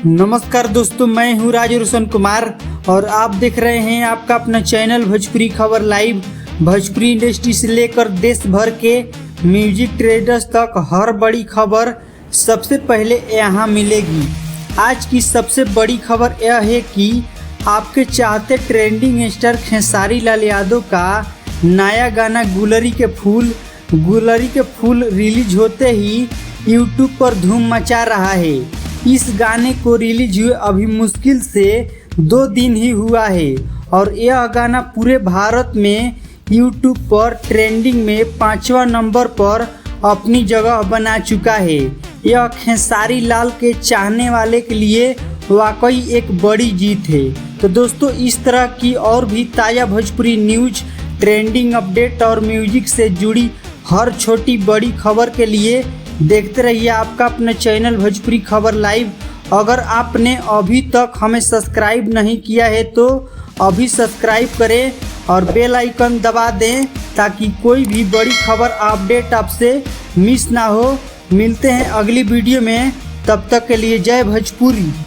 नमस्कार दोस्तों, मैं हूं राज रोशन कुमार और आप देख रहे हैं आपका अपना चैनल भोजपुरी खबर लाइव। भोजपुरी इंडस्ट्री से लेकर देश भर के म्यूजिक ट्रेडर्स तक हर बड़ी खबर सबसे पहले यहाँ मिलेगी। आज की सबसे बड़ी खबर यह है कि आपके चाहते ट्रेंडिंग स्टार खेसारी लाल यादव का नया गाना गुलरी के फूल रिलीज होते ही यूट्यूब पर धूम मचा रहा है। इस गाने को रिलीज हुए अभी मुश्किल से 2 दिन ही हुआ है और यह गाना पूरे भारत में यूट्यूब पर ट्रेंडिंग में 5वां नंबर पर अपनी जगह बना चुका है। यह खेसारी लाल के चाहने वाले के लिए वाकई एक बड़ी जीत है। तो दोस्तों, इस तरह की और भी ताज़ा भोजपुरी न्यूज, ट्रेंडिंग अपडेट और म्यूजिक से जुड़ी हर छोटी बड़ी खबर के लिए देखते रहिए आपका अपना चैनल भोजपुरी खबर लाइव। अगर आपने अभी तक हमें सब्सक्राइब नहीं किया है तो अभी सब्सक्राइब करें और बेल आइकन दबा दें ताकि कोई भी बड़ी खबर अपडेट आपसे मिस ना हो। मिलते हैं अगली वीडियो में, तब तक के लिए जय भोजपुरी।